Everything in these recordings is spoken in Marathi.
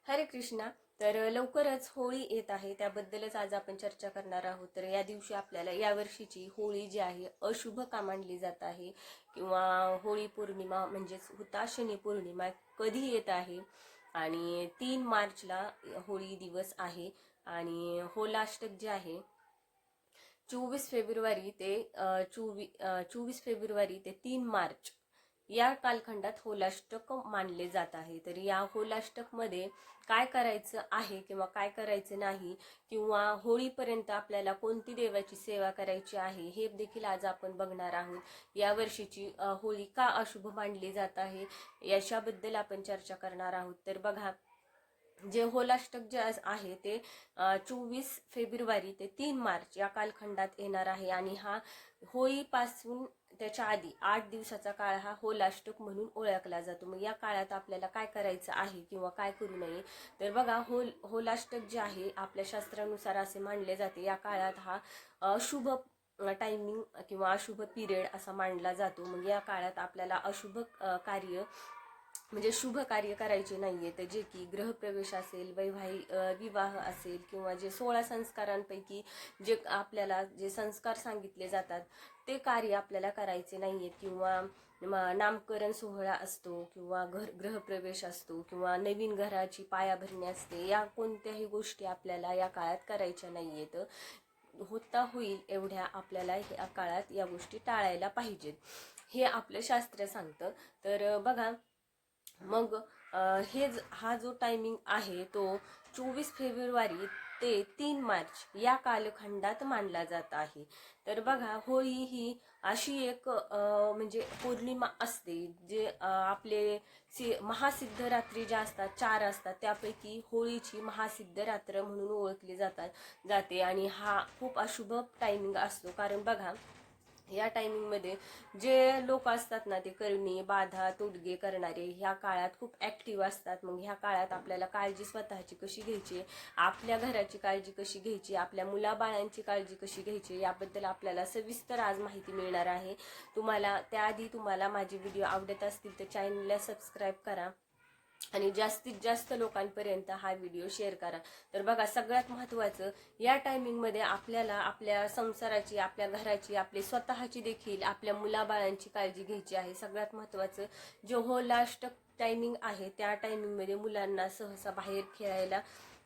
हरे कृष्णा. तर लवकरच होळी येत आहे, त्याबद्दलच आज आपण चर्चा करणार आहोत. तर या दिवशी आपल्याला या वर्षीची होळी जी आहे अशुभ का मानली जात आहे, किंवा होळी पौर्णिमा म्हणजेच हुताशनी पौर्णिमा कधी येत आहे, आणि 3 मार्चला होळी दिवस आहे. आणि होलाष्टक जे आहे 24 फेब्रुवारी ते 3 मार्च या कालखंडात होलाष्टक मानले जात आहे. तर या होलाष्टक मध्ये काय करायचं आहे किंवा काय करायचं नाही, किंवा होळीपर्यंत आपल्याला कोणती देवाची सेवा करायची आहे, हे देखील आज आपण बघणार आहोत. या वर्षीची होळी का अशुभ मानली जात आहे याच्याबद्दल आपण चर्चा करणार आहोत. तर बघा, जे होलाष्टक जे आहे ते 24 फेब्रुवारी ते 3 मार्च या कालखंडात येणार आहे. आणि हा होळीपासून त्याच्या आधी 8 दिवसाचा काळ हा होलाष्टक म्हणून ओळखला जातो. मग या काळात आपल्याला काय करायचं आहे किंवा काय करू नये, तर बघा, होलाष्टक जे आहे आपल्या शास्त्रानुसार असे मानले जाते, या काळात हा अशुभ टायमिंग किंवा अशुभ पिरियड असा मानला जातो. मग या काळात आपल्याला अशुभ कार्य म्हणजे शुभ कार्य करायचे नाहीये. तर जे की गृहप्रवेश असेल, वैवाहिक विवाह असेल, किंवा जे 16 संस्कारांपैकी जे आपल्याला जे संस्कार सांगितले जातात ते कार्य आपल्याला करायचे नाहीयेत. किंवा नामकरण सोहळा असतो, किंवा गृहप्रवेश असतो, किंवा नवीन घराची पायाभरणी असते, या कोणत्याही गोष्टी आपल्याला या काळात करायच्या नाहीयेत. होता होईल एवढ्या आपल्याला या काळात या गोष्टी टाळायला पाहिजेत, हे आपलं शास्त्र सांगतं. तर बघा, मग हा जो टायमिंग आहे तो 24 फेब्रुवारी ते 3 मार्च या कालखंडात मानला जात आहे. तर बघा, होळी ही अशी एक म्हणजे पौर्णिमा असते, जे आपले महासिद्धरात्री ज्या असतात 4 असतात, त्यापैकी होळीची महासिद्धरात्र म्हणून ओळखली जाते. आणि हा खूप अशुभ टायमिंग असतो. कारण बघा, या टायमिंग मध्ये जे लोक असतात ना, ते करणी बाधा तोडगे करणारे ह्या काळात खूप ऍक्टिव्ह असतात. मग ह्या काळात आपल्याला काळजी स्वतःची कशी घ्यायची, आपल्या घराची काळजी कशी घ्यायची, आपल्या मुलाबाळांची काळजी कशी घ्यायची, याबद्दल आपल्याला सविस्तर आज माहिती मिळणार आहे. त्याआधी तुम्हाला माझे व्हिडिओ आवडत असतील तर चॅनलला सबस्क्राईब करा आणि जास्तीत जास्त लोकांपर्यंत हा व्हिडिओ शेअर करा. तर बघा, सगळ्यात महत्त्वाचं, या टायमिंग मध्ये आपल्याला आपल्या संसाराची, आपल्या घराची, आपली स्वतःची देखील, आपल्या मुलाबाळांची काळजी घ्यायची आहे. सगळ्यात महत्त्वाचं, जो लास्ट टायमिंग आहे त्या टायमिंग मध्ये मुलांना सहसा बाहेर खेळायला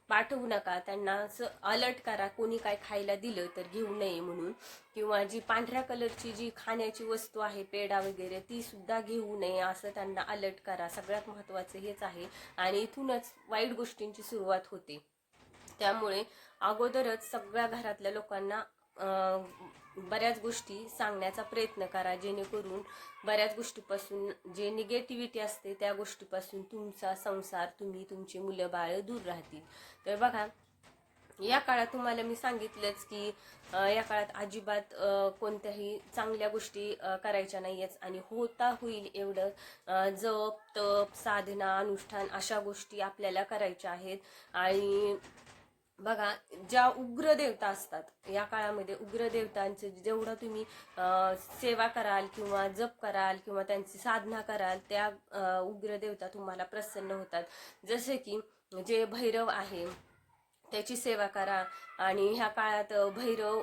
पाठवू नका. त्यांना असं अलर्ट करा, कोणी काय खायला दिलं तर घेऊ नये म्हणून. किंवा जी पांढऱ्या कलरची जी खाण्याची वस्तू आहे, पेढा वगैरे, ती सुद्धा घेऊ नये असं त्यांना अलर्ट करा. सगळ्यात महत्त्वाचं हेच आहे. आणि इथूनच वाईट गोष्टींची सुरुवात होते. त्यामुळे अगोदरच सगळ्या घरातल्या लोकांना बऱ्याच गोष्टी सांगण्याचा प्रयत्न करा, जेणेकरून बऱ्याच गोष्टीपासून, जे निगेटिव्हिटी असते त्या गोष्टीपासून तुमचा संसार, तुम्ही, तुमची मुलं बाळ दूर राहतील. तर बघा, या काळात तुम्हाला मी सांगितलंच की या काळात अजिबात कोणत्याही चांगल्या गोष्टी करायच्या नाहीयेत. आणि होता होईल एवढं जप तप साधना अनुष्ठान अशा गोष्टी आपल्याला करायच्या आहेत. आणि बघा, ज्या उग्र देवता असतात या काळामध्ये, उग्र देवतांचे जेवढं तुम्ही सेवा कराल किंवा जप कराल किंवा त्यांची साधना कराल, त्या उग्र देवता तुम्हाला प्रसन्न होतात. जसे की जे भैरव आहे त्याची सेवा करा. आणि ह्या काळात भैरव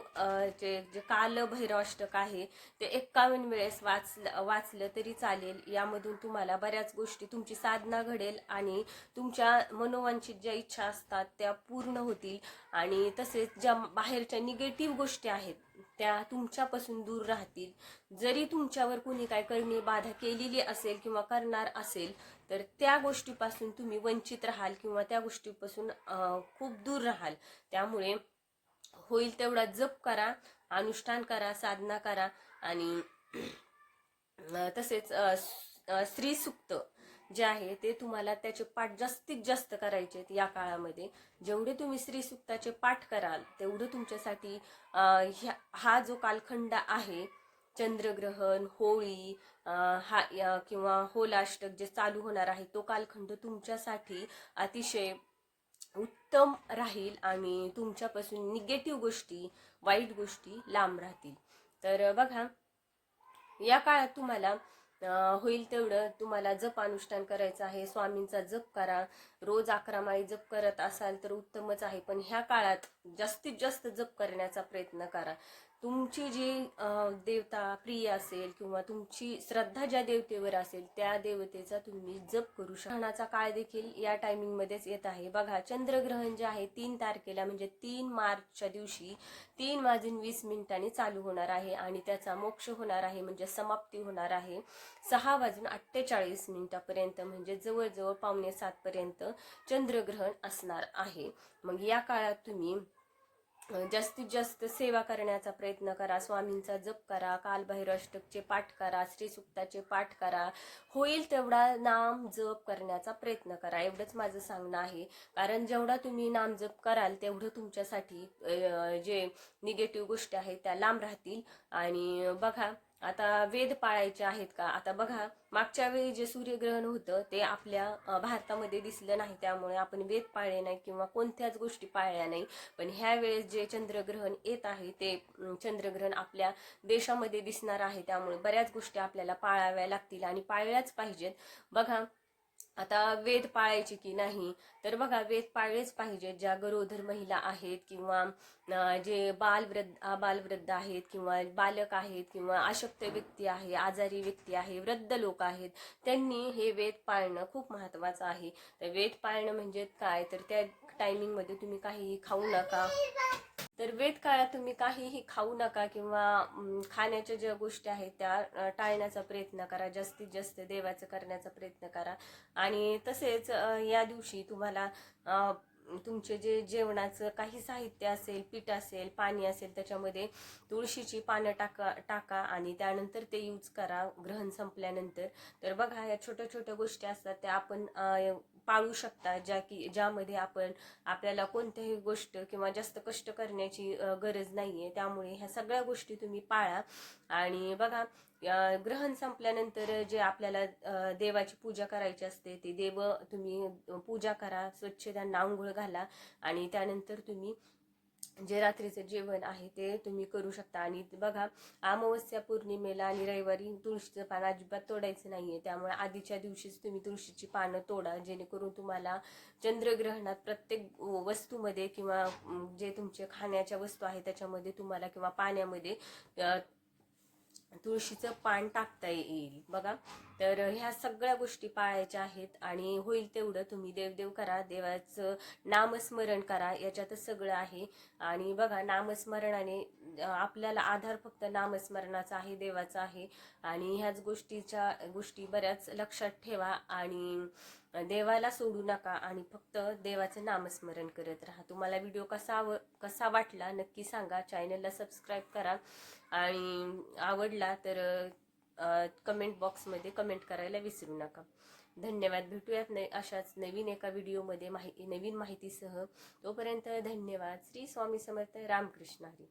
जे काल भैरवाष्टक आहे ते 51 वेळेस वाचलं तरी चालेल. यामधून तुम्हाला बऱ्याच गोष्टी, तुमची साधना घडेल आणि तुमच्या मनोवांछित ज्या इच्छा असतात त्या पूर्ण होतील. आणि तसेच ज्या बाहेरच्या निगेटिव्ह गोष्टी आहेत त्या तुमच्यापासून दूर राहतील. जरी तुमच्यावर कोणी काय करणी बाधा केलेली असेल किंवा करणार असेल, तर त्या गोष्टीपासून तुम्ही वंचित राहाल किंवा त्या गोष्टीपासून खूप दूर राहाल. त्यामुळे होईल तेवढा जप करा, अनुष्ठान करा, साधना करा. आणि तसेच श्री सुक्त जे आहे ते तुम्हाला त्याचे पाठ जास्तीत जास्त करायचे या काळामध्ये. जेवढे तुम्ही श्री सुक्ताचे पाठ कराल तेवढं तुमच्यासाठी हा जो कालखंड आहे, चंद्रग्रहण, होळी, किंवा होलाष्टक जे चालू होणार आहे, तो कालखंड तुमच्यासाठी अतिशय उत्तम राहील आणि तुमच्यापासून निगेटिव्ह गोष्टी, वाईट गोष्टी लांब राहतील. तर बघा, या काळात तुम्हाला होईल तेवढं तुम्हाला जप अनुष्ठान करायचं आहे. स्वामींचा जप करा. रोज 11 माळी जप करत असाल तर उत्तमच आहे, पण ह्या काळात जास्तीत जास्त जप करण्याचा प्रयत्न करा. तुमची जी देवता प्रिय असेल किंवा तुमची श्रद्धा ज्या देवतेवर असेल त्या देवतेचा तुम्ही जप करू शकता. ग्रहणाचा काळ देखील या टायमिंग मध्येच येत आहे. बघा, चंद्रग्रहण जे आहे 3 तारखेला म्हणजे 3 मार्चच्या दिवशी 3:20 चालू होणार आहे आणि त्याचा मोक्ष होणार आहे, म्हणजे समाप्ती होणार आहे 6:48 म्हणजे जवळजवळ 6:45 पर्यंत चंद्रग्रहण असणार आहे. मग या काळात तुम्ही जास्तीत जास्त सेवा करण्याचा प्रयत्न करा. स्वामींचा जप करा, कालभैरव अष्टकचे पाठ करा, श्रीसुक्ताचे पाठ करा. होईल तेवढा नाम जप करण्याचा प्रयत्न करा. एवढंच माझं सांगणं आहे. कारण जेवढा तुम्ही नाम जप कराल तेवढं तुमच्यासाठी जे निगेटिव्ह गोष्टी आहेत त्या लांब राहतील. आणि बघा, आता वेद पाळायचे आहेत का? आता बघा, मागच्या वेळी जे सूर्यग्रहण होतं ते आपल्या भारतामध्ये दिसलं नाही, त्यामुळे आपण वेद पाळले नाही किंवा कोणत्याच गोष्टी पाळल्या नाही. पण ह्या वेळेस जे चंद्रग्रहण येत आहे ते चंद्रग्रहण आपल्या देशामध्ये दिसणार आहे, त्यामुळे बऱ्याच गोष्टी आपल्याला पाळाव्या लागतील आणि पाळल्याच पाहिजेत. बघा, आता वेद पाळायचे की नाही, तर बघा, वेद पाळलेच पाहिजेत. ज्या गरोदर महिला आहेत किंवा जे बालवृद्ध आहेत किंवा बालक आहेत किंवा अशक्त व्यक्ती आहे, आजारी व्यक्ती आहे, वृद्ध लोक आहेत, त्यांनी हे वेद पाळणं खूप महत्वाचं आहे. तर वेद पाळणं म्हणजे काय, तर त्या टायमिंग मध्ये तुम्ही काहीही खाऊ नका. तर वेद काळात तुम्ही काहीही खाऊ नका किंवा खाण्याच्या ज्या गोष्टी आहेत त्या टाळण्याचा प्रयत्न करा. जास्तीत जास्त देवाचं करण्याचा प्रयत्न करा. आणि तसेच या दिवशी तुम्हाला तुमचे जे जेवणाचं काही साहित्य असेल, पीठ असेल, पाणी असेल, त्याच्यामध्ये तुळशीची पानं टाका आणि त्यानंतर ते यूज करा ग्रहण संपल्यानंतर. तर बघा, या छोट्या छोट्या गोष्टी असतात त्या आपण पाळू शकता, ज्यामध्ये आपल्याला कोणत्याही गोष्ट किंवा जास्त कष्ट करण्याची गरज नाहीये. त्यामुळे ह्या सगळ्या गोष्टी तुम्ही पाळा. आणि बघा, ग्रहण संपल्यानंतर जे आपल्याला देवाची पूजा करायची असते ते देव तुम्ही पूजा करा, स्वच्छ त्यांना आंघोळ घाला आणि त्यानंतर तुम्ही जे रात्रीचं जेवण आहे ते तुम्ही करू शकता. आणि बघा, अमावस्या पौर्णिमेला आणि रविवारी तुळशीचं पान अजिबात तोडायचं नाहीये, त्यामुळे आधीच्या दिवशीच तुम्ही तुळशीची पानं तोडा, जेणेकरून तुम्हाला चंद्रग्रहणात प्रत्येक वस्तूमध्ये किंवा जे तुमचे खाण्याच्या वस्तू आहेत त्याच्यामध्ये तुम्हाला किंवा पाण्यामध्ये तुळशीचं पान टाकता येईल. बघा, तर ह्या सगळ्या गोष्टी पाळायच्या आहेत. आणि होईल तेवढं तुम्ही देवदेव करा, देवाचं नामस्मरण करा, याच्यातच सगळं आहे. आणि बघा, नामस्मरणाने आपल्याला आधार फक्त नामस्मरणाचा आहे, देवाचा आहे. आणि ह्याच गोष्टी बऱ्याच लक्षात ठेवा आणि देवाला सोडू नका आणि फक्त देवाचं नामस्मरण करत राहा. तुम्हाला व्हिडिओ कसा वाटला नक्की सांगा. चॅनलला सबस्क्राईब करा आणि आवडला तर कमेंट बॉक्समध्ये कमेंट करायला विसरू नका. धन्यवाद. भेटूयात अशाच नवीन एका व्हिडिओमध्ये नवीन माहितीसह. तोपर्यंत धन्यवाद. श्री स्वामी समर्थ. रामकृष्ण हरी.